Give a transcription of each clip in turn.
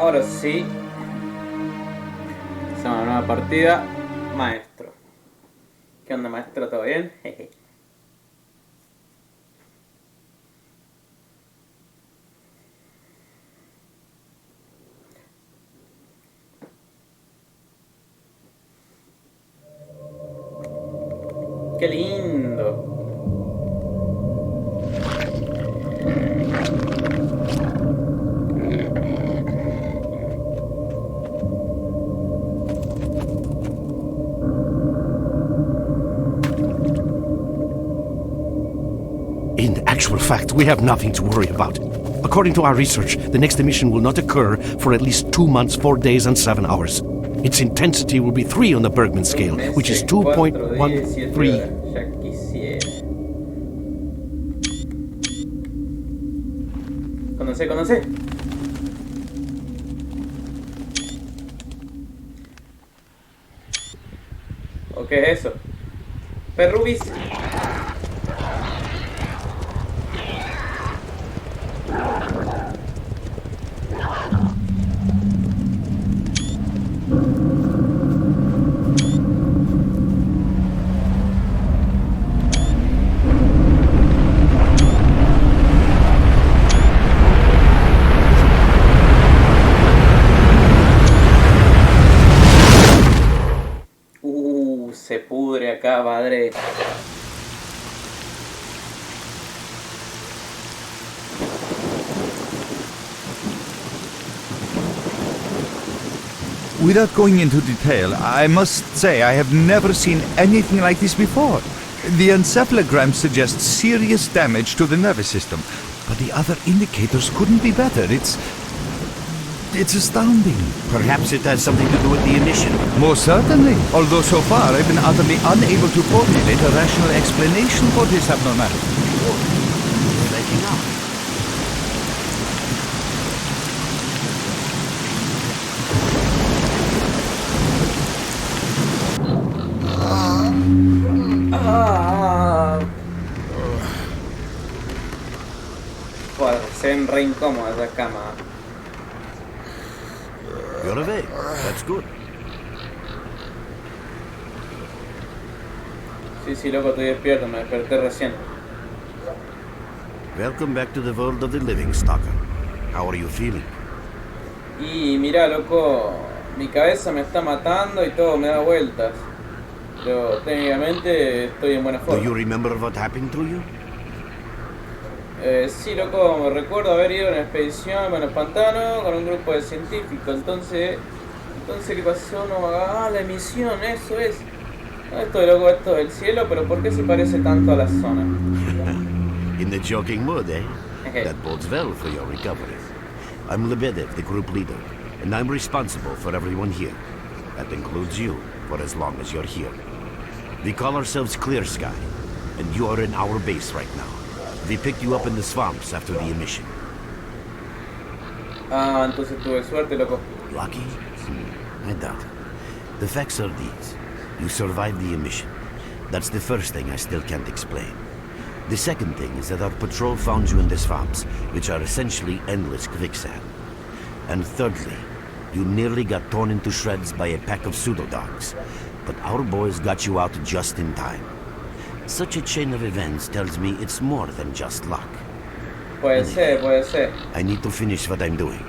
Ahora sí. Hacemos una nueva partida. Maestro. ¿Qué onda, maestro? ¿Todo bien? Jeje. ¡Qué lindo! In actual fact, we have nothing to worry about. According to our research, the next emission will not occur for at least 2 months, 4 days, and 7 hours. Its intensity will be 3 on the Bergman scale, which is 2.13. Ya quisiera. Conoce. ¿O qué es eso? Perrubis. Se pudre acá, padre. Without going into detail, I must say I have never seen anything like this before. The encephalogram suggests serious damage to the nervous system, but the other indicators couldn't be better. It's astounding. Perhaps it has something to do with the emission. Most certainly, although so far I've been utterly unable to formulate a rational explanation for this abnormality. Making up. Joder, se ven re incómodas la cama. You're awake. That's good. Sí, loco, estoy despierto, me desperté recién. Welcome back to the world of the living, S.T.A.L.K.E.R. How are you feeling? Y mira, loco, mi cabeza me está matando y todo me da vueltas. Pero técnicamente estoy en buena Do forma. you remember what happened to you? Sí, loco, recuerdo haber ido a una expedición a los pantanos con un grupo de científicos. Entonces ¿qué pasó? La emisión, eso es. No, esto, loco, esto del cielo, pero ¿por qué se parece tanto a la zona? In the joking mood, eh? That bodes well for your recovery. I'm Lebedev, the group leader, and I'm responsible for everyone here. That includes you, for as long as you're here. We call ourselves S.T.A.L.K.E.R, and you are in our base right now. We picked you up in the swamps after the emission. Ah, entonces tuve suerte, loco. Lucky? I doubt it. The facts are these. You survived the emission. That's the first thing I still can't explain. The second thing is that our patrol found you in the swamps, which are essentially endless quicksand. And thirdly, you nearly got torn into shreds by a pack of pseudo-dogs. But our boys got you out just in time. Such a chain of events tells me it's more than just luck. Puede ser. I need to finish what I'm doing.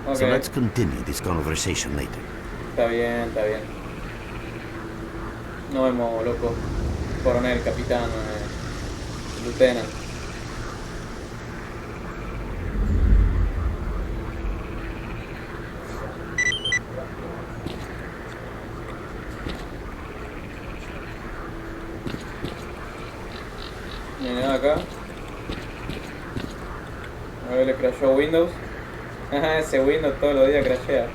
Okay. So let's continue this conversation later. Está bien. Nos vemos, loco. Coronel, capitán, lieutenant. Mira acá. A ver, le crashó Windows. Ajá, ese Windows todos los días crashea.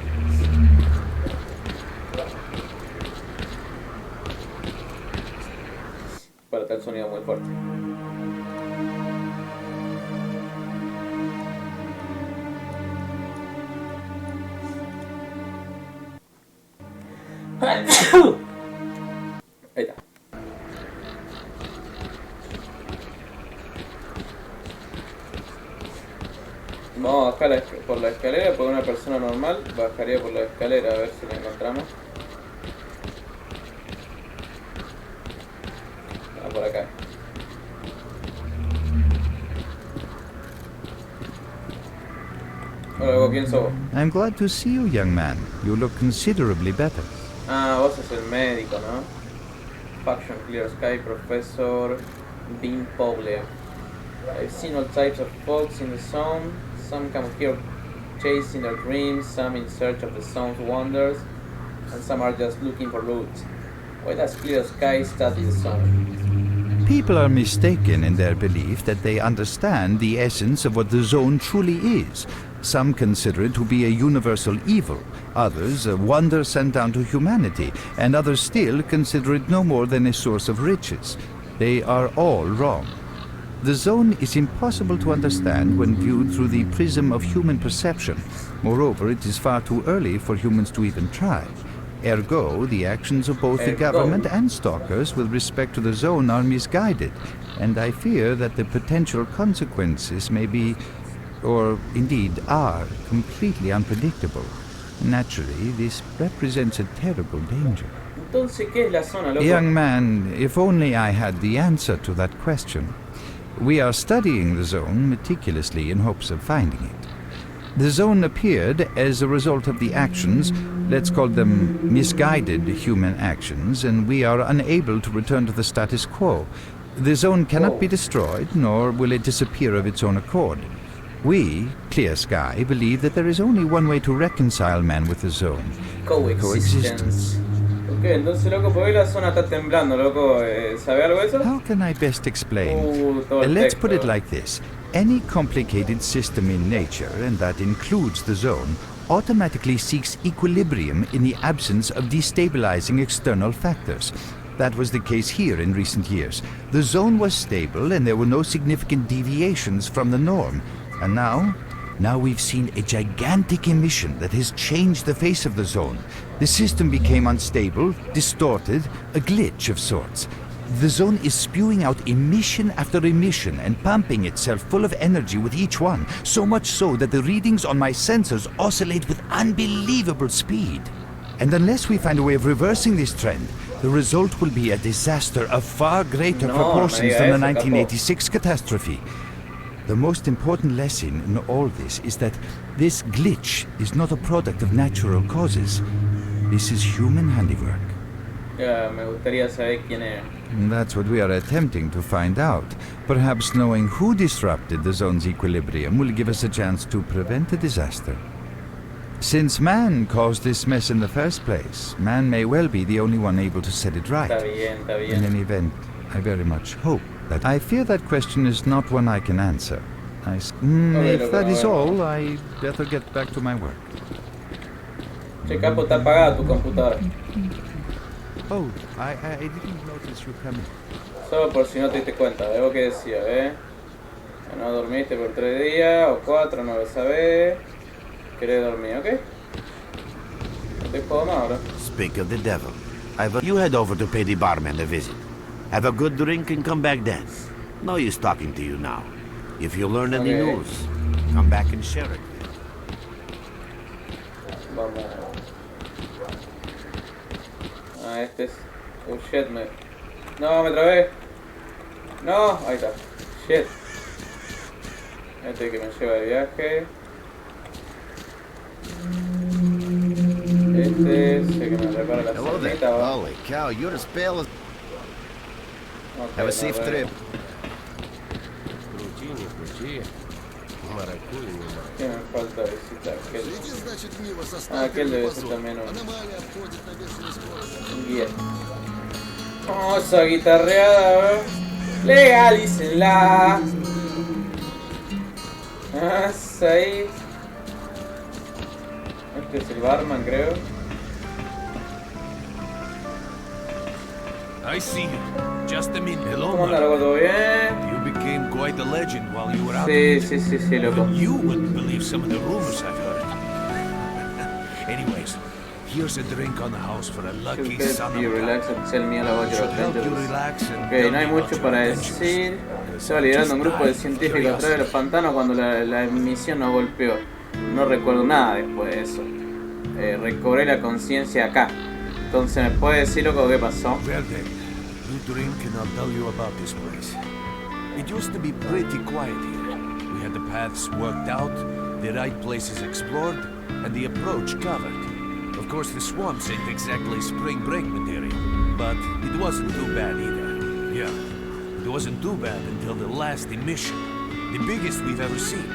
Para tal sonido muy fuerte. Ahí está. Vamos a bajar por la escalera, porque una persona normal bajaría por la escalera, a ver si la encontramos. Ah, por acá. Hola, Hugo, ¿quién sos vos? I'm glad to see you, young man. You look considerably better. Ah, vos sos el médico, ¿no? Faction Clear Sky, Professor Bean Powler. I've seen all types of folks in the zone. Some come here chasing their dreams, some in search of the zone's wonders, and some are just looking for loot. Why does Clear Sky study the zone? People are mistaken in their belief that they understand the essence of what the zone truly is. Some consider it to be a universal evil, others a wonder sent down to humanity, and others still consider it no more than a source of riches. They are all wrong. The zone is impossible to understand when viewed through the prism of human perception. Moreover, it is far too early for humans to even try. Ergo, the actions of both the government and stalkers with respect to the zone are misguided, and I fear that the potential consequences may be, or indeed are, completely unpredictable. Naturally, this represents a terrible danger. Entonces, ¿qué es la zona, loco? Young man, if only I had the answer to that question. We are studying the zone meticulously in hopes of finding it. The zone appeared as a result of the actions, let's call them misguided human actions, and we are unable to return to the status quo. The zone cannot be destroyed, nor will it disappear of its own accord. We, Clear Sky, believe that there is only one way to reconcile man with the zone. Coexistence. Ok, entonces, loco, ¿por qué la zona está temblando, loco? ¿Sabe algo de eso? How can I best explain? Todo el Let's texto. put it like this. Any complicated system in nature, and that includes the zone, automatically seeks equilibrium in the absence of destabilizing external factors. That was the case here in recent years. The zone was stable and there were no significant deviations from the norm. And now we've seen a gigantic emission that has changed the face of the zone. The system became unstable, distorted, a glitch of sorts. The zone is spewing out emission after emission and pumping itself full of energy with each one, so much so that the readings on my sensors oscillate with unbelievable speed. And unless we find a way of reversing this trend, the result will be a disaster of far greater proportions than the 1986 catastrophe. The most important lesson in all this is that this glitch is not a product of natural causes. This is human handiwork. Ya, me gustaría saber quién es. That's what we are attempting to find out. Perhaps knowing who disrupted the zone's equilibrium will give us a chance to prevent a disaster. Since man caused this mess in the first place, man may well be the only one able to set it right. Está bien, está bien. In any event, I very much hope that... I fear that question is not one I can answer. If that is all, I better get back to my work. Che, capo, está apagada tu computadora. Oh, I didn't notice you coming. Solo por si no te diste cuenta, veo que decía, no dormiste por 3 días o 4, no lo sabés. Querés dormir, ¿ok? No te puedo más ahora. Speak of the devil. You head over to pay the barman a visit. Have a good drink and come back then. No use talking to you now. If you learn any news, come back and share it. Vamos. Ah, este es... Oh shit, No, me trabé. No, ahí está. Shit. Este que me lleva de viaje. Este es el que me repara la cernita. Holy cow, you're as pale as... Okay, Have a safe trip. ¿Qué me falta visitar? Aquel debe ser también un guía. Oh, esa guitarreada, legalícenla. Ah, ahí. Este es el barman, creo. I see you. Just a minute. Hello, ¿Cómo anda, loco? ¿Todo bien? You became quite a legend while you were out. Sí, loco. Even you wouldn't believe some of the rumors I've heard. Anyways, here's a drink on the house for a lucky son of a You relax and tell me all about your Should help you adventures. relax and Ok, tell no hay me about mucho your para adventures. decir. Estaba liderando un grupo de científicos a través de los pantanos cuando la emisión nos golpeó. No recuerdo nada después de eso. Recobré la conciencia acá. Entonces, ¿me puede decir, loco, qué pasó? Well then, you drink and I'll tell you about this place. It used to be pretty quiet here. We had the paths worked out, the right places explored, and the approach covered. Of course, the swamps ain't exactly spring break material, but it wasn't too bad either. Yeah, it wasn't too bad until the last emission, the biggest we've ever seen.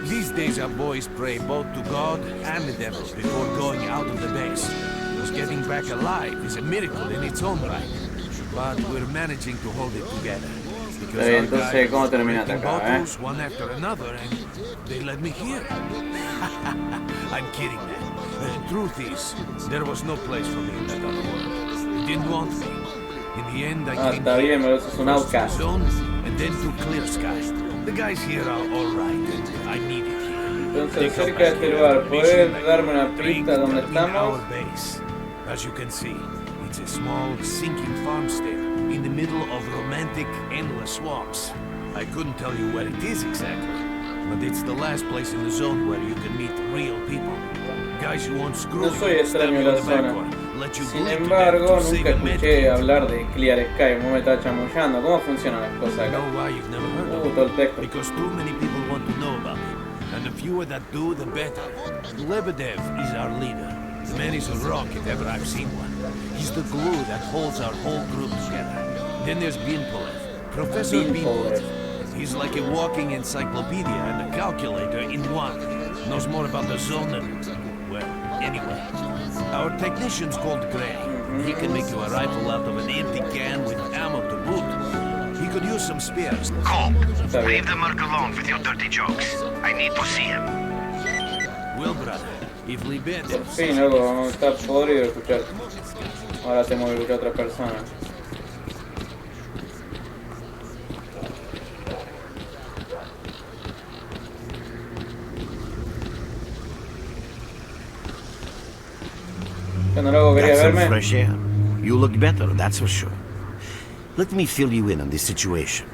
These days our boys pray both to God and the devil before going out of the base. Because getting back alive is a miracle in its own right. But we're managing to hold it together. Because our entonces, ¿cómo terminaste guys acá, bottles one after another and they let me here. I'm kidding, man. The truth is, there was no place for me in that other world. They didn't want me. In the end, I came está bien, here. pero eso es un First to outcast. Zone, and then to Clear-Sky. The guys here are all right, and I need it here. Entonces, cerca de este lugar, ¿puedes darme una pista donde estamos? As you can see, it's a small, sinking farmstead in the middle of romantic, endless swamps. I couldn't tell you where it is exactly, but it's the last place in the zone where you can meet real people. Guys who won't screw No soy you, stab extraño you a in la the zona. background, let you Sin bleed to embargo, death to nunca save a med escuché kit. hablar de Clear-Sky. ¿Cómo me está chamullando? ¿Cómo funcionan las cosas I acá? know why you've never heard of Todo el it. texto. Because too many people want to know about it. And the fewer that do, the better. Lebedev is our leader. The man is a rock if ever I've seen one. He's the glue that holds our whole group together. Then there's Binpolev, Professor Binpolev. He's like a walking encyclopedia and a calculator in one. Knows more about the zone than... well, anyway. Our technician's called Gray. He can make you a rifle out of an empty can with ammo to boot. He could use some spares. Cole, Está bien. leave the merc alone with your dirty jokes. I need to see him. Well, brother, if Por Lebedev... fin, loco, está podrido de escuchar. Ahora tengo que escuchar a otra persona. ¿Qué onda, loco? ¿Quería Got some verme? fresh air. You look better, that's for sure. Let me fill you in on the situation.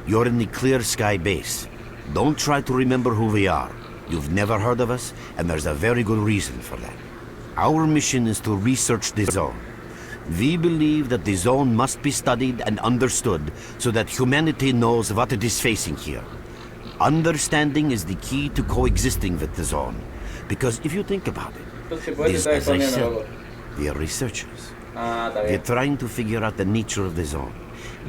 You're in the Clear-Sky base. Don't try to remember who we are. You've never heard of us, and there's a very good reason for that. Our mission is to research the zone. We believe that the zone must be studied and understood so that humanity knows what it is facing here. Understanding is the key to coexisting with the zone. Because if you think about it, Entonces, ¿por qué te this, estás as I escondiendo, said, loco? we are researchers. Ah, está We're bien. trying to figure out the nature of the zone,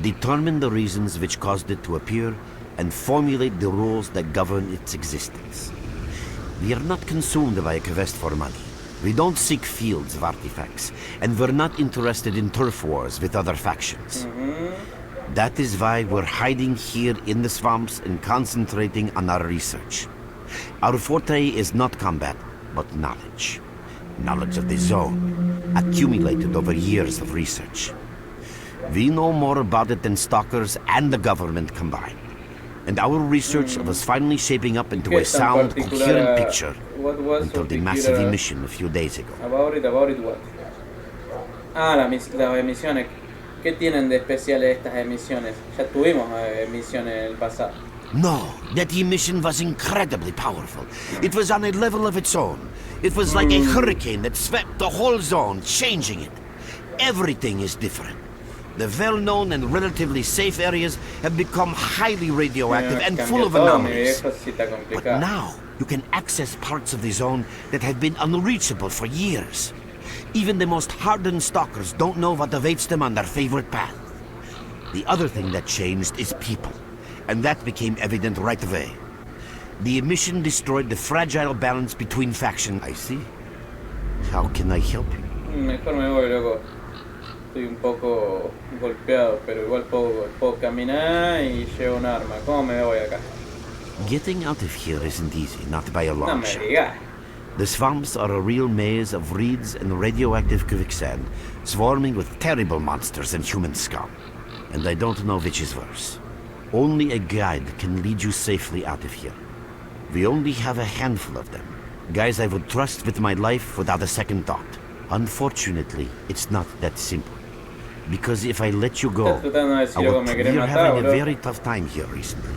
determine the reasons which caused it to appear, and formulate the rules that govern its existence. We are not consumed by a quest for money. We don't seek fields of artifacts, and we're not interested in turf wars with other factions. That is why we're hiding here in the swamps and concentrating on our research. Our forte is not combat, but knowledge. Knowledge of the zone, accumulated over years of research. We know more about it than stalkers and the government combined. And our research was finally shaping up into ¿Qué a es tan sound, particular coherent picture What was until the particular massive emission a few days ago. About it what? Ah, las emisiones. ¿Qué tienen de especial estas emisiones? Ya tuvimos emisiones en el pasado. No, that emission was incredibly powerful. It was on a level of its own. It was like a hurricane that swept the whole zone, changing it. Everything is different. The well-known and relatively safe areas have become highly radioactive and full of anomalies. But now, you can access parts of the zone that have been unreachable for years. Even the most hardened stalkers don't know what awaits them on their favorite path. The other thing that changed is people, and that became evident right away. The emission destroyed the fragile balance between factions. I see. How can I help you? Mejor me voy, loco. Estoy un poco golpeado, pero igual puedo caminar y llevo un arma. ¿Cómo me voy acá? Getting out of here isn't easy, not by a No long me shot. digas. The swamps are a real maze of reeds and radioactive quicksand, swarming with terrible monsters and human scum. And I don't know which is worse. Only a guide can lead you safely out of here. We only have a handful of them. Guys I would trust with my life without a second thought. Unfortunately, it's not that simple. Because if I let you go, Estás tratando de decir algo, me querés we're matar, having a bro. very tough time here recently.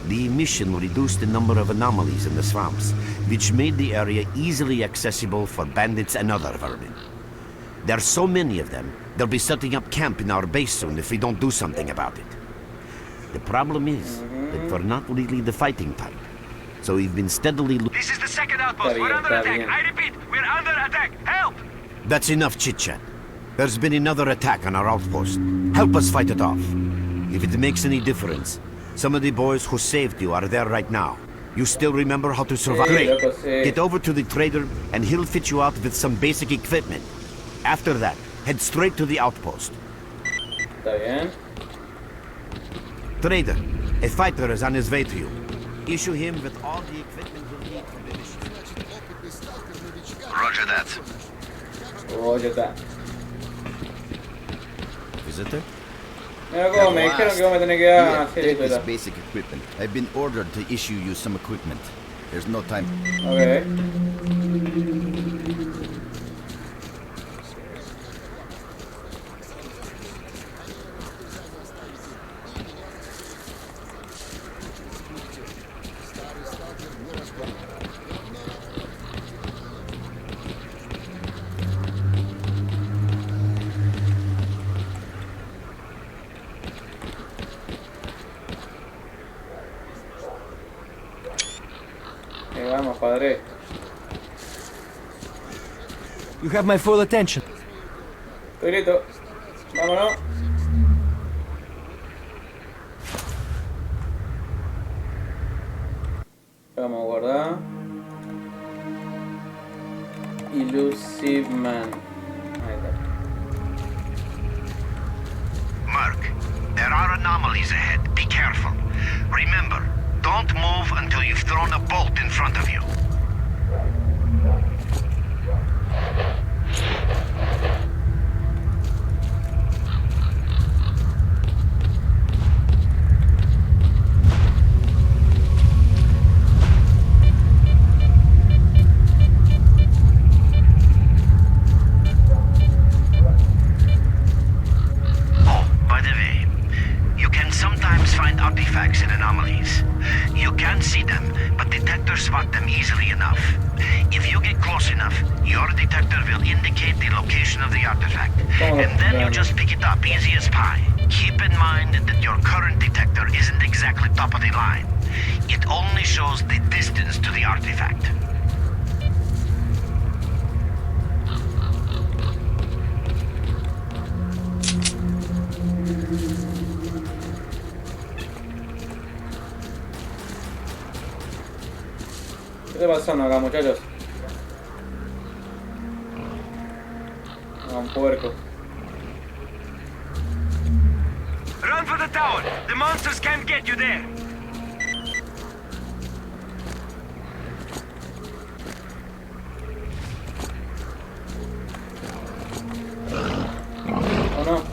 The emission reduced the number of anomalies in the swamps, which made the area easily accessible for bandits and other vermin. There are so many of them, they'll be setting up camp in our base soon if we don't do something about it. The problem is that we're not really the fighting type. So we've been steadily... This is the second outpost. Está We're bien, under está attack. bien. I repeat, we're under attack. Help! That's enough chit-chat. There's been another attack on our outpost. Help us fight it off. If it makes any difference, some of the boys who saved you are there right now. You still remember how to survive? Sí, Great. loco, sí. Get over to the trader and he'll fit you out with some basic equipment. After that, head straight to the outpost. Está bien. Trader, a fighter is on his way to you. Issue him with all the equipment you'll need for the mission. Roger that. Oh, ya está. Visitor? Mira cómo me dijeron que vos me tenés que dar Here, hacer take esto. this Era. basic equipment. I've been ordered to issue you some equipment. There's no time. Ok. Ahí vamos, padre. You have my full attention. Estoy listo. Vámonos. Vamos a guardar. Elusive Man. Ahí está. Merc, there are anomalies ahead. Be careful. Remember, don't move until you've thrown a bolt in front of you. By the way, you can sometimes find artifacts in anomalies. You can't see them, but detectors spot them easily enough. If you get close enough, your detector will indicate the location of the artifact. And then you just pick it up easy as pie. Keep in mind that your current detector isn't exactly top of the line. It only shows the distance to the artifact. ¿Qué está pasando acá, muchachos? Ah, un puerco. Run for the tower. The monsters can't get you there. ¿O no?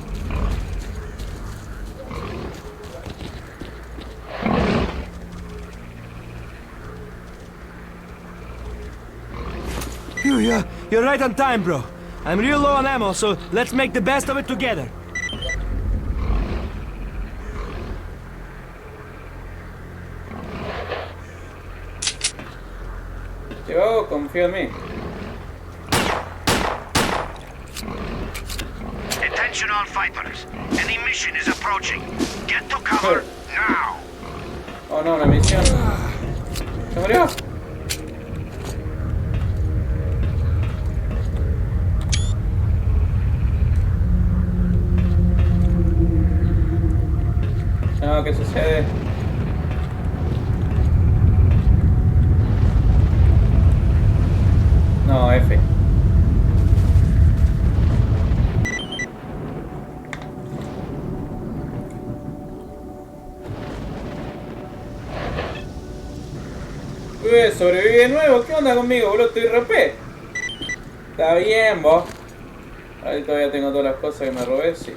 You're right on time, bro. I'm real low on ammo, so let's make the best of it together. Yo confío en mí. Attention all fighters. An emission is approaching. Get to cover now. Oh no, la misión. ¿Se murió? No, ¿qué sucede? No, F. Sobreviví de nuevo. ¿Qué onda conmigo, boludo? Estoy RP. Está bien, vos. Ahí todavía tengo todas las cosas que me robé, sí.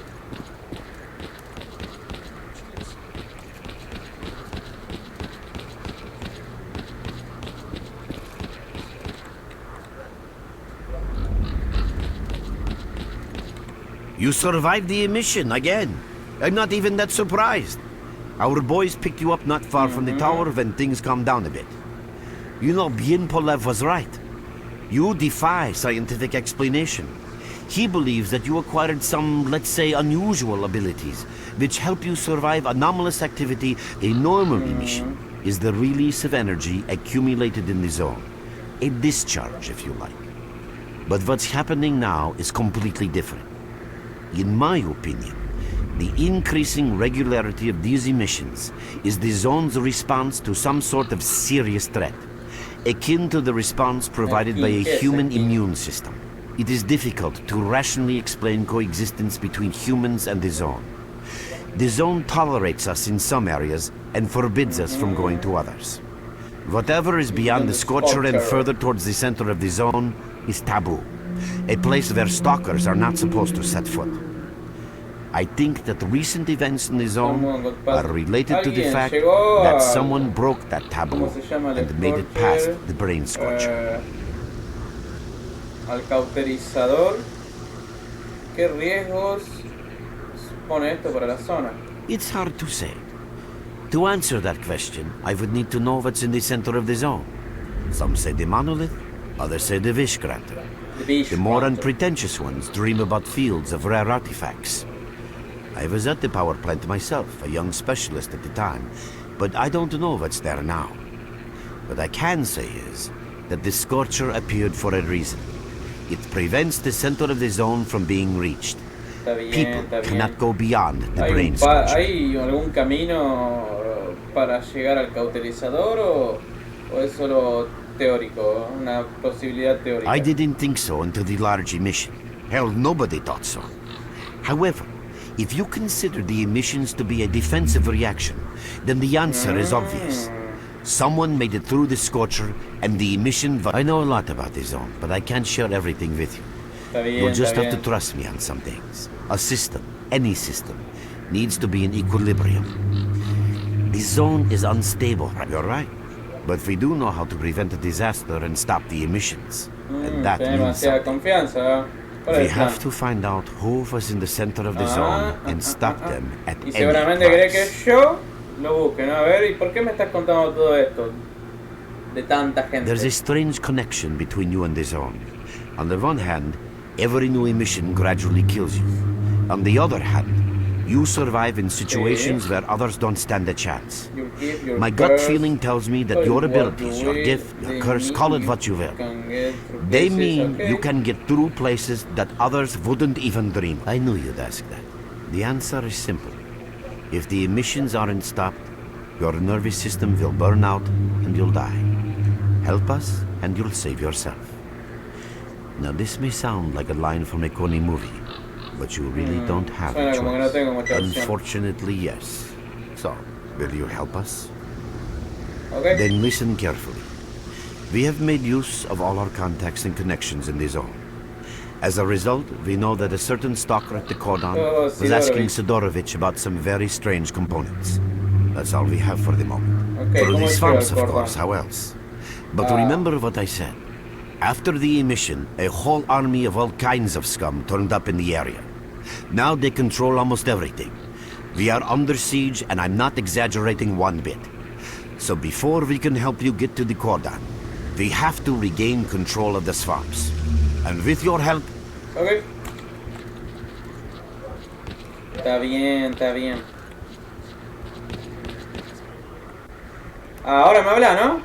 You survived the emission again. I'm not even that surprised. Our boys picked you up not far from the tower when things calmed down a bit. You know, Bien Polev was right. You defy scientific explanation. He believes that you acquired some, let's say, unusual abilities, which help you survive anomalous activity. A normal emission is the release of energy accumulated in the zone. A discharge, if you like. But what's happening now is completely different. In my opinion, the increasing regularity of these emissions is the zone's response to some sort of serious threat, akin to the response provided by a human immune system. It is difficult to rationally explain coexistence between humans and the zone. The zone tolerates us in some areas and forbids us from going to others. Whatever is beyond the scorcher and further towards the center of the zone is taboo, a place where stalkers are not supposed to set foot. I think that recent events in the zone are related to the fact that someone broke that taboo and made it past the brain scorcher. Al cauterizador. ¿Qué riesgos pone esto para la zona? It's hard to say. To answer that question, I would need to know what's in the center of the zone. Some say the monolith, others say the Vishgranter. The more unpretentious ones dream about fields of rare artifacts. I was at the power plant myself, a young specialist at the time, but I don't know what's there now. What I can say is that the Scorcher appeared for a reason. It prevents the center of the zone from being reached. People cannot go beyond the brain scorcher. ¿Hay algún camino para llegar al cauterizador o es solo teórico, una posibilidad teórica? I didn't think so until the large emission. Hell, nobody thought so. However, if you consider the emissions to be a defensive reaction, then the answer is obvious. Someone made it through the Scorcher, and the emission... I know a lot about the zone, but I can't share everything with you. You'll just have to trust me on some things. A system, any system, needs to be in equilibrium. The zone is unstable, you're right. But we do know how to prevent a disaster and stop the emissions. And that means something. We have to find out who was in the center of the zone and stop them at any seguramente cree que price. yo lo busque, ¿no? A ver, ¿y por qué me estás contando todo esto? De tanta gente. There's a strange connection between you and the zone. On the one hand, every new emission gradually kills you. On the other hand, you survive in situations where others don't stand a chance. My gut feeling tells me that your abilities, your gift, your curse, call it what you will, they mean you can get through places that others wouldn't even dream. I knew you'd ask that. The answer is simple. If the emissions aren't stopped, your nervous system will burn out and you'll die. Help us and you'll save yourself. Now this may sound like a line from a corny movie, but you really don't have a choice. Unfortunately, yes. So, will you help us? Okay. Then listen carefully. We have made use of all our contacts and connections in the zone. As a result, we know that a certain stalker at the cordon was asking Sidorovich about some very strange components. That's all we have for the moment. Okay, Through the swamps, of course, how else? But remember what I said. After the emission, a whole army of all kinds of scum turned up in the area. Now they control almost everything. We are under siege, and I'm not exaggerating one bit. So before we can help you get to the cordon, we have to regain control of the swamps. And with your help... Okay. Está bien, está bien. Ahora me habla, ¿no?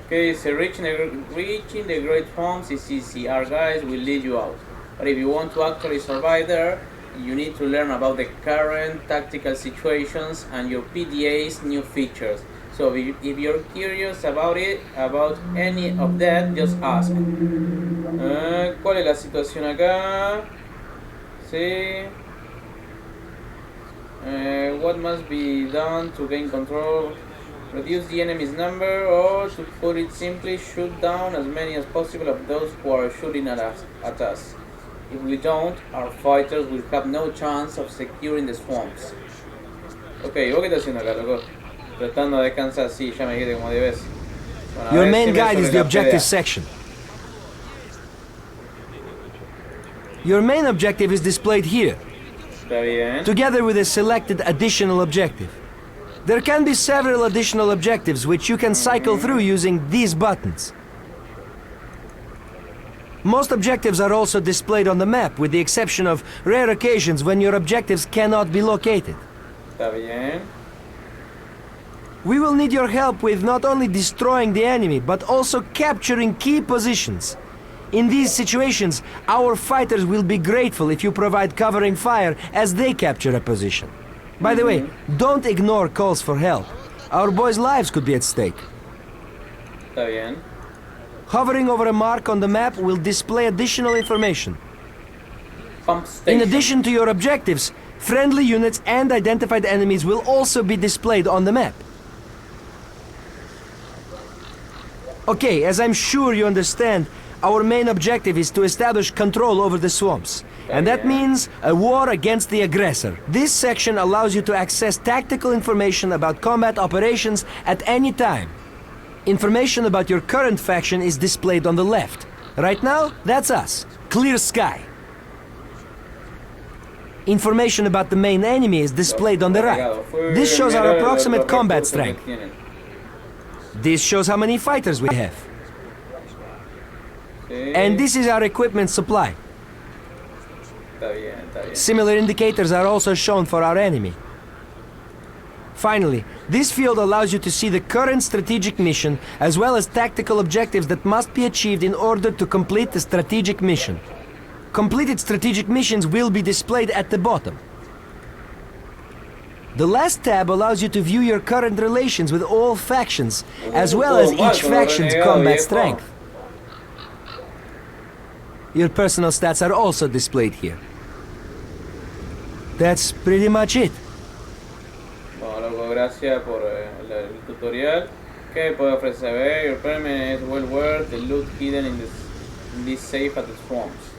Okay, so reaching the great homes is easy. Our guys will lead you out. But if you want to actually survive there, you need to learn about the current tactical situations and your PDA's new features. So if you're curious about any of that, just ask. ¿Cuál es la situación acá? Sí. What must be done to gain control? Reduce the enemy's number, or to put it simply, shoot down as many as possible of those who are shooting at us. If we don't, our fighters will have no chance of securing the swamps. Ok, ¿vos qué estás haciendo acá, loco? Tratando de descansar, sí, ya me dijiste como 10 veces. Bueno, Your main guide is the objective section. Your main objective is displayed here, Está bien. together with a selected additional objective. There can be several additional objectives which you can cycle through using these buttons. Most objectives are also displayed on the map, with the exception of rare occasions when your objectives cannot be located. Está bien. We will need your help with not only destroying the enemy, but also capturing key positions. In these situations, our fighters will be grateful if you provide covering fire as they capture a position. By the way, don't ignore calls for help. Our boys' lives could be at stake. Está bien. Hovering over a mark on the map will display additional information. Pump station. In addition to your objectives, friendly units and identified enemies will also be displayed on the map. Okay, as I'm sure you understand, our main objective is to establish control over the swamps. And that means a war against the aggressor. This section allows you to access tactical information about combat operations at any time. Information about your current faction is displayed on the left. Right now, that's us. Clear sky. Information about the main enemy is displayed on the right. This shows our approximate combat strength. This shows how many fighters we have. And this is our equipment supply. Está bien, está bien. Similar indicators are also shown for our enemy. Finally, this field allows you to see the current strategic mission as well as tactical objectives that must be achieved in order to complete the strategic mission. Completed strategic missions will be displayed at the bottom. The last tab allows you to view your current relations with all factions, as well as each faction's combat strength. Your personal stats are also displayed here. That's pretty much it. Bueno, loco, gracias por el tutorial. ¿Qué puede ofrecer? Ver, your permanent is well worth the loot hidden in this safe at the swamps.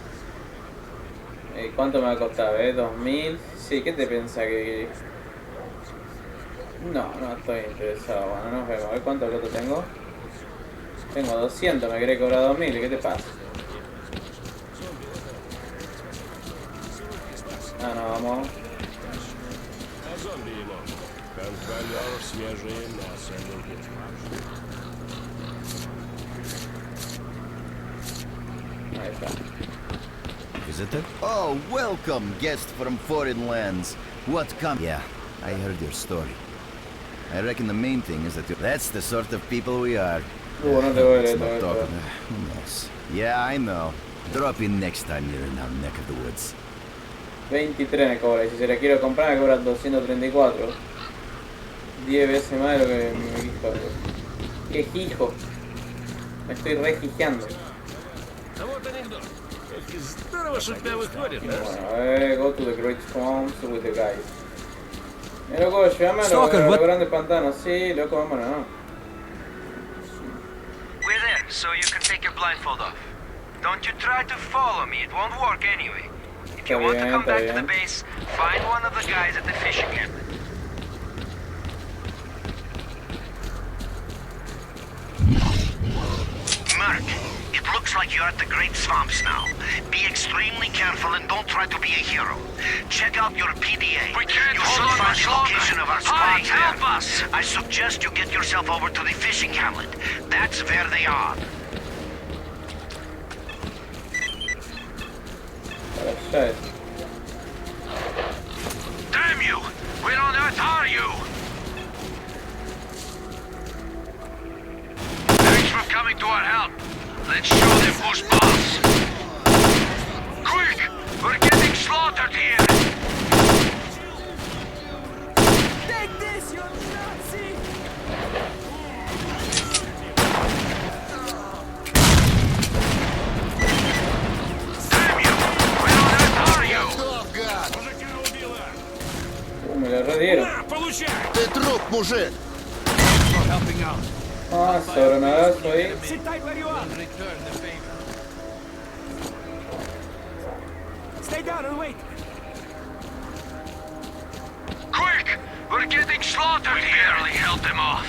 ¿Cuánto me va a costar? ¿2000? Sí, ¿qué te piensas que...? No, no estoy interesado. Bueno, nos vemos. A ver cuánto plata tengo. Tengo 200, me querés cobrar 2000. ¿Qué te pasa? Ah, no, vamos. Ahí está. Visitor? Oh, welcome, guest from foreign lands. What come? Yeah, I heard your story. I reckon the main thing is that that's the sort of people we are. No te voy Let's a not leer talk. todo. Who knows? Yeah, I know. Drop in next time you're in our neck of the woods. 23 me cobra. Y si se la quiero comprar me cobran 234. 10 veces más de lo que me dijo. ¡Qué hijo! Me estoy regijeando. Bueno, a ver, go to the great swamps with the guys. Loco, llévame a los grandes pantanos. Sí, loco, vámonos, ¿no? We're there, so you can take your blindfold off. Don't you try to follow me, it won't work anyway. If you want to come back to the base, find one of the guys at the fishing hamlet. Mark, it looks like you're at the Great Swamps now. Be extremely careful and don't try to be a hero. Check out your PDA. We can't You hold should on find much the longer. location of our Hurry, squads there. help us! I suggest you get yourself over to the fishing hamlet. That's where they are. Shit. Damn you! Where on earth are you? Thanks for coming to our help. Let's show them who's boss. Quick! We're getting slaughtered here! Take this, you Nazi! Damn you! Where on earth are you? Me la redieron. Ты труп, мужик! Ah, sobrenadazo ahí. Sit tight where you are! Stay down and wait! Quick! We're getting slaughtered here! We barely held them off.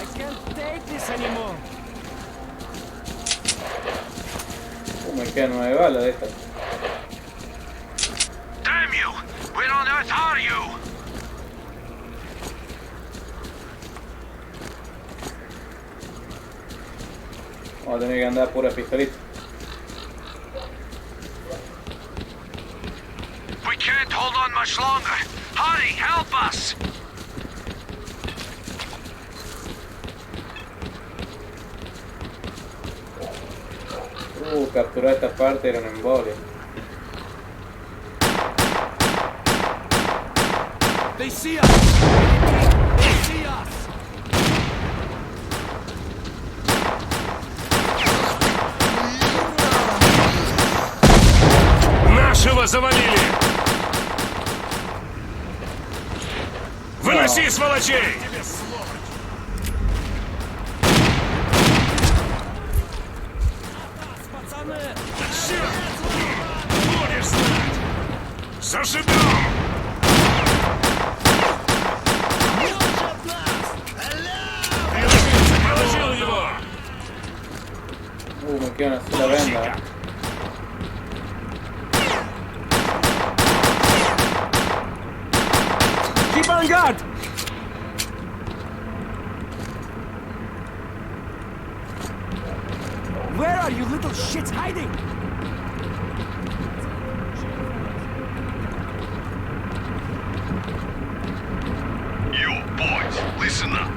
I can't take this anymore! Me quedan 9 balas de estas. Damn you! Where on earth are you? Vamos a tener que andar pura pistolita. We can't hold on much longer. Hurry, help us! Capturar esta parte era un embole. They see us! They see us! Нашего завалили! Выноси, сволочей! Черт! Будешь знать! Зашибем! Положил его! Me queda una sola venda. Keep on guard! Where are you little shits hiding? You boys, listen up.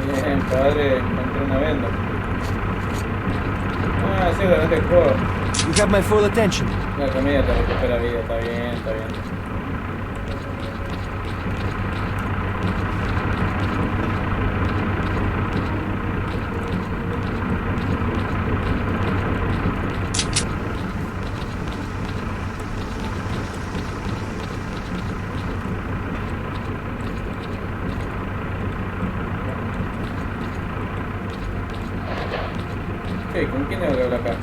Bien, padre, encontré una venda. Ah, sí, durante el juego. You have my full attention. La comida te recupera vida, está bien, está bien. Ok, ¿con quién tengo que hablar acá?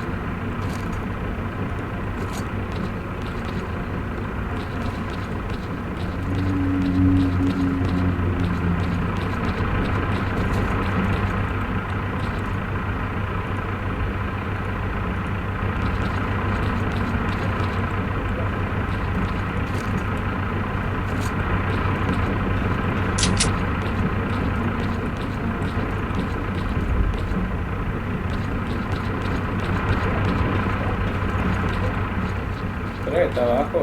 ¿Será que está abajo?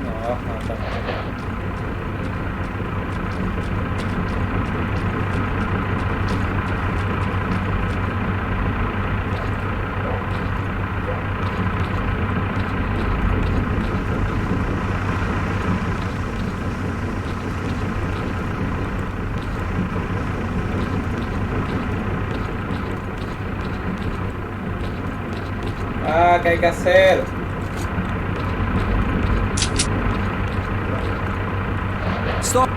No, abajo no está. Ah, ¿qué hay que hacer? Stop!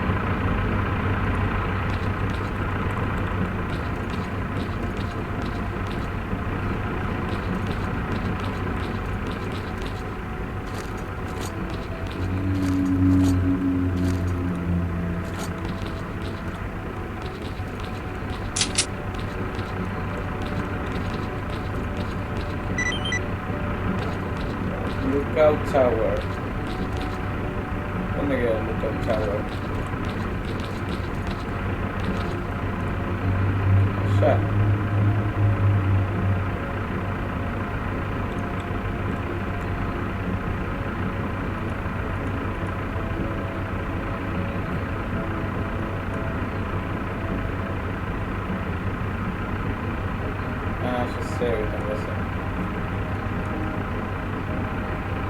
Lookout Tower. ¿Dónde queda el Lookout Tower? Allá. Ah, ya sé que tengo que hacer.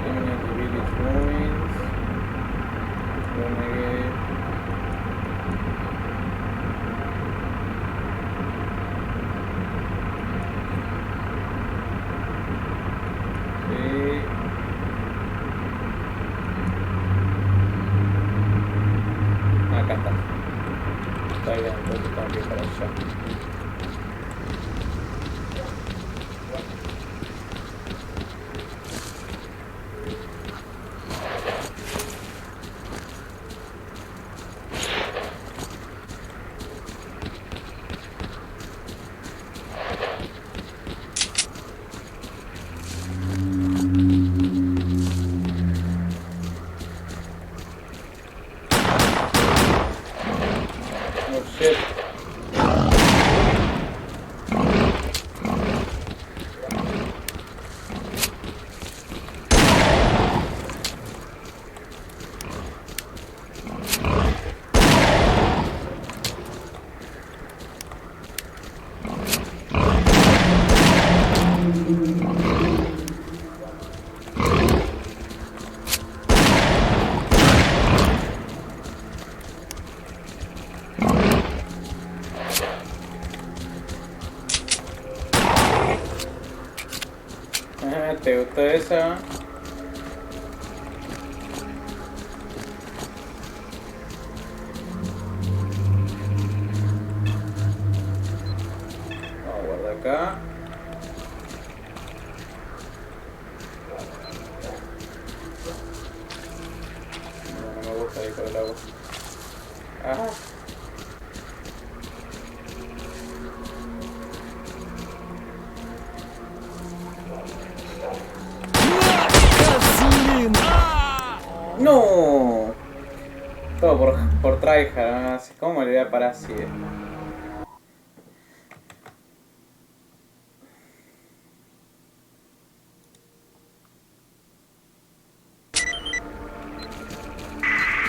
Eliminate the village ruins. Renegade. tengo que ir para allá. Shit. ¿Te gustó esa? Vamos a guardar acá. No me gusta ahí por el agua. Ajá. No. Todo por tryhard, ¿no? ¿Cómo me le voy a parar así?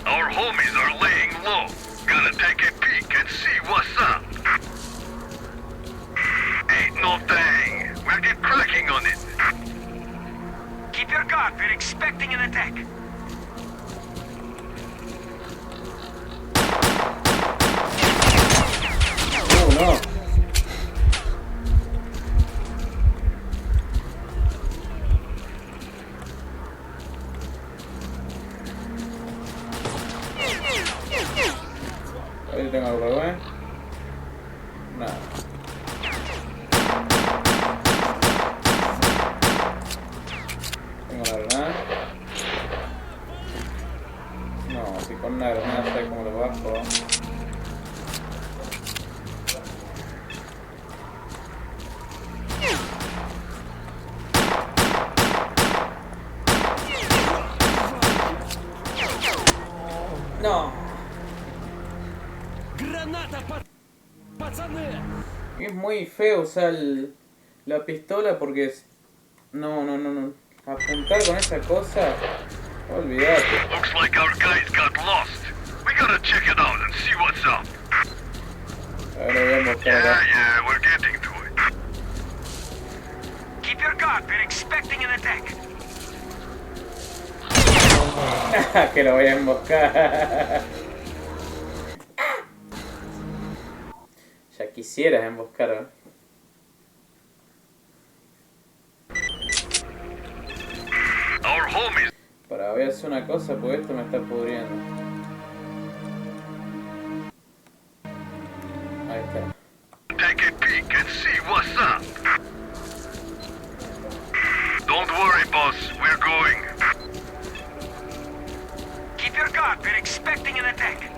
Our homies are laying low. Gotta take a peek and see what's up. Ain't no thing. We'll get cracking on it. Keep your guard. We're expecting an attack. Oh no. Ahí tengo algo, ¿eh? Nada. Tengo una granada. No, si con una granada sé cómo lo bajo. No. Es muy feo usar la pistola porque es... No. Apuntar con esa cosa... Olvídate. Looks like our guys got lost. We gotta check it out and see what's up. A ver, lo voy a mostrar acá. Yeah, we're getting to it. Keep your guard. We're expecting an attack. Que lo voy a emboscar. Ya quisieras emboscar. Our homies. Para voy a hacer una cosa porque esto me está pudriendo. Ahí está. Take a peek and see what's up. Don't worry, boss. We're going. Keep your guard. We're expecting an attack.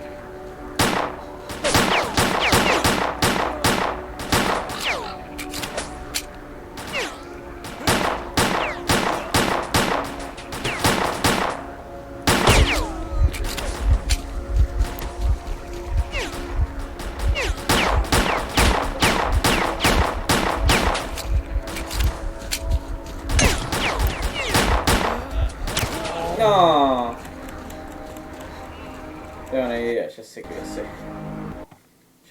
No. Tengo una idea, ya sé qué voy a hacer.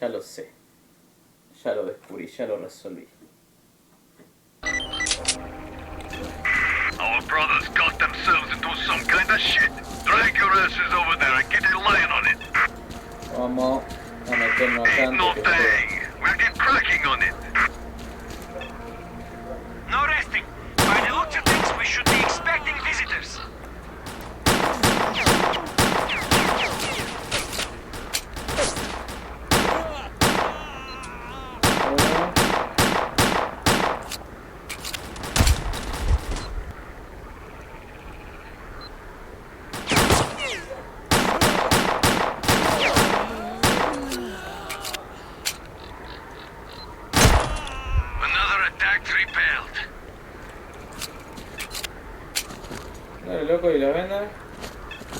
Ya lo sé. Ya lo descubrí, ya lo resolví. Our brothers got themselves into some kind of shit. Drag your asses over there and get a line on it. Vamos a meternos acá Ain't no antes que thing. We'll get cracking on it. No resting. By the looks of things, we should be expecting visitors. El loco y la venda.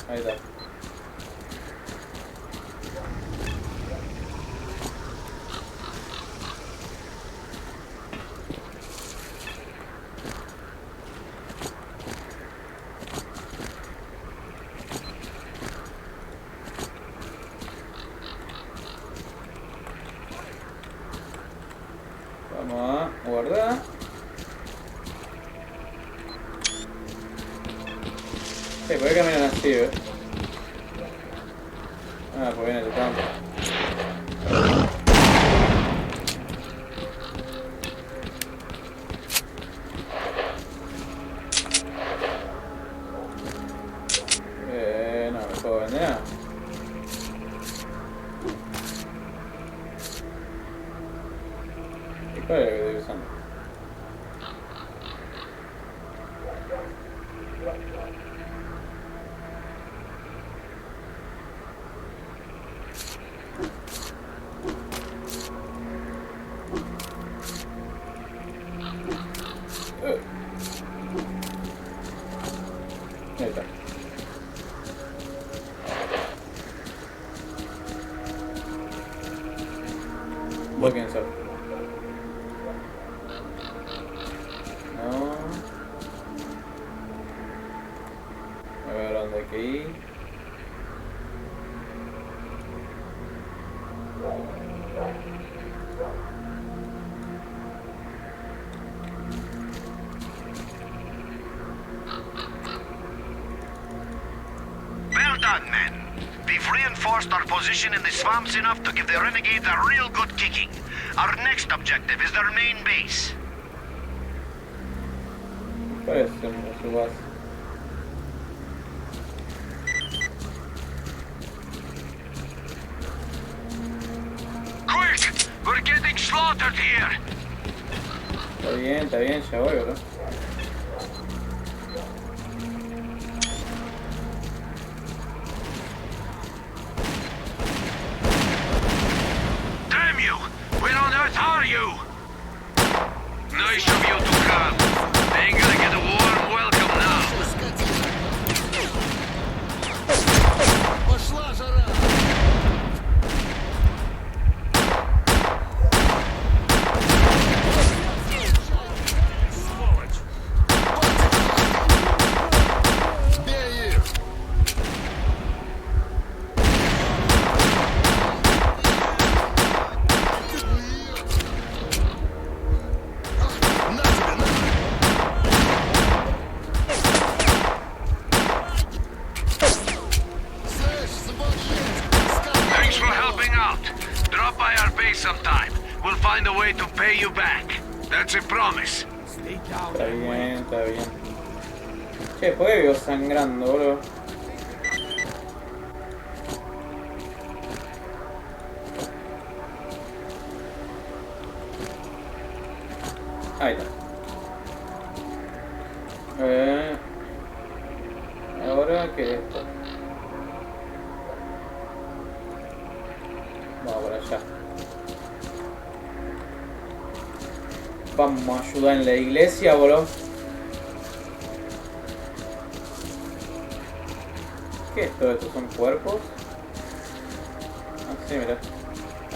Ahí está. Vamos a guardar. Sí, ¿por qué caminan así, Ah, pues viene tu campo. No me puedo vender nada. ¿Y cuál es lo que estoy usando? Ahí está. Voy a pensar. No. A ver dónde hay que ir. Well done, men. We've reinforced our position in the swamps enough to give the renegades a real good kicking. Our next objective is their main base. Parece su base. Quick! We're getting slaughtered here! Está bien, ya voy, bro. Damn you! Where on earth are you? Nice of you to come. They ain't gonna get a warm welcome now. Пошла жара! Сволочь! Бей их! На тебе, на! Слышь, свободец! Thanks for helping out. Drop by our base sometime. We'll find a way to pay you back. That's a promise. Está bien, está bien. Che, ¿por qué vivo sangrando, bro? Ahí está. Ahora, ¿qué es esto? Vamos por allá. Vamos a ayudar en la iglesia, bro. ¿Qué es todo esto? ¿Son cuerpos? Ah, sí, mira.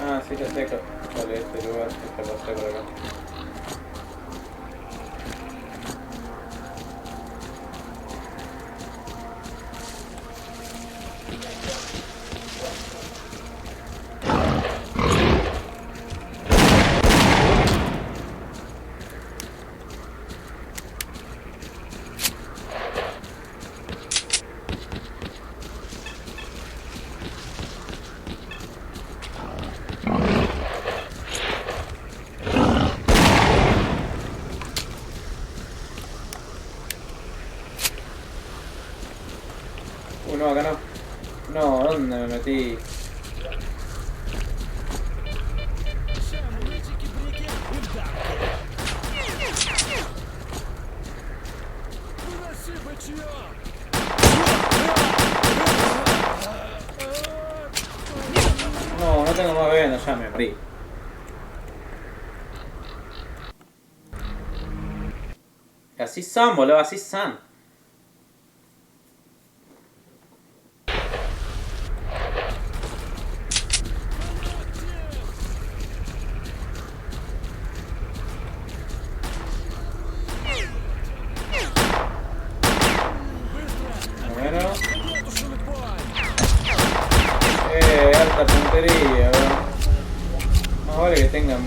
Ah, sí, ya sé cuál es este lugar. Ya pasé por acá. No, acá no. No, ¿dónde me metí? No, no tengo más venda, ya me morí. Así son, boludo, así son.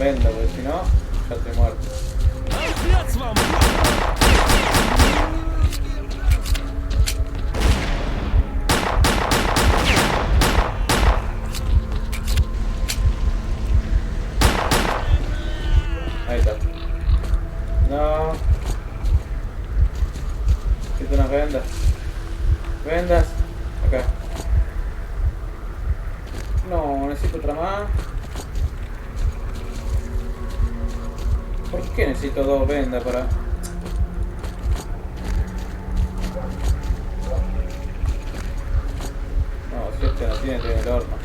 venda, porque si no, ya estoy muerto. Ahí está. No. Necesito unas vendas. Vendas. Acá. No, necesito otra más. ¿Por qué necesito 2 vendas para...? No, si este no tiene el horno.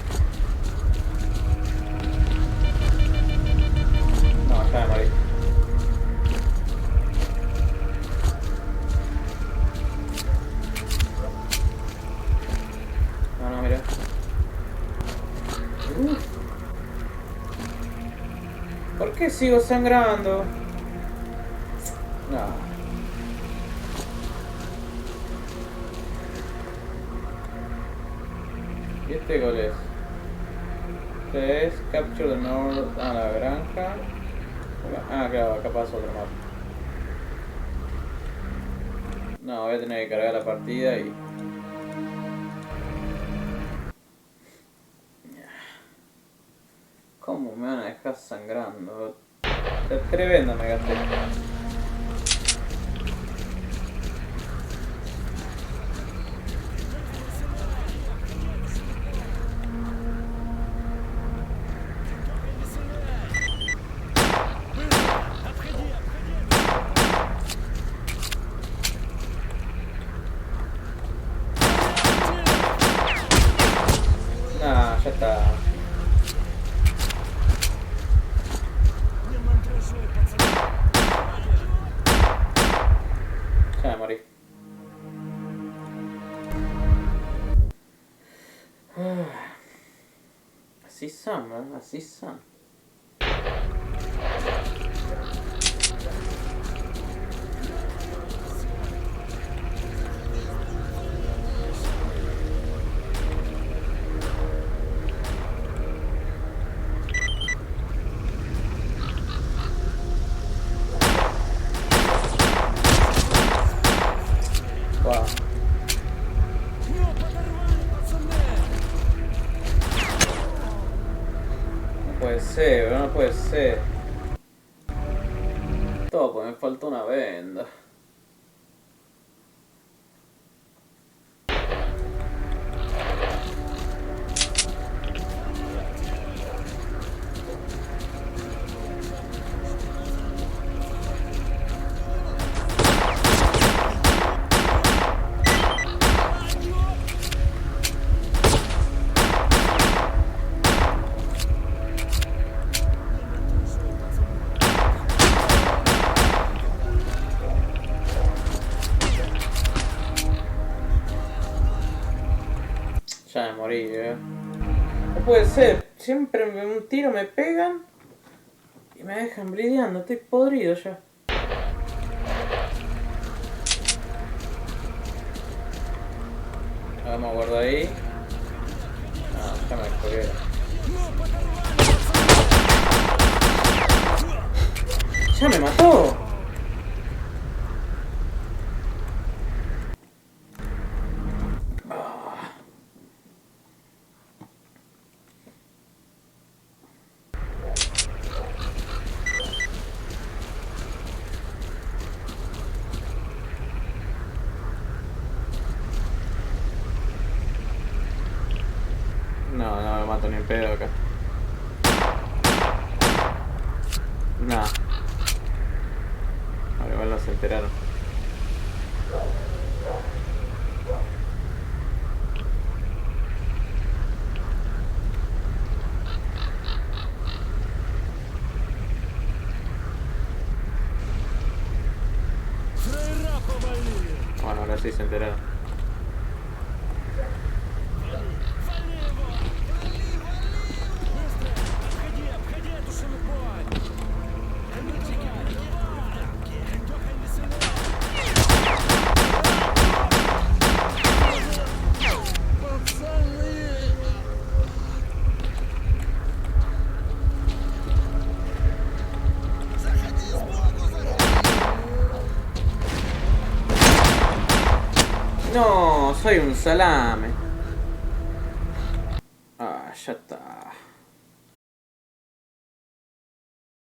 No, ya me morí. No, mira. ¿Por qué sigo sangrando? No. ¿Y este gol es? Este es Capture the North. Ah, la granja. Ah, claro, acá pasa otro mapa. No, voy a tener que cargar la partida y... ¿Cómo me van a dejar sangrando? Tremendo me gasté. Nah, ya está. Ya me morí. Así son, ¿verdad? Así son. Wow. No puede ser, bro, no puede ser. Todo pues me falta una venda. Ya me morí, No puede ser. Siempre un tiro me pegan y me dejan blideando. Estoy podrido ya. Vamos a guardar ahí. Ah, ya me descolgué. ¡Ya me mató! No, no me mato ni en pedo acá. Nah. Ahora igual no se enteraron. Bueno, ahora sí se enteraron. No, soy un salame. Ah, ya está.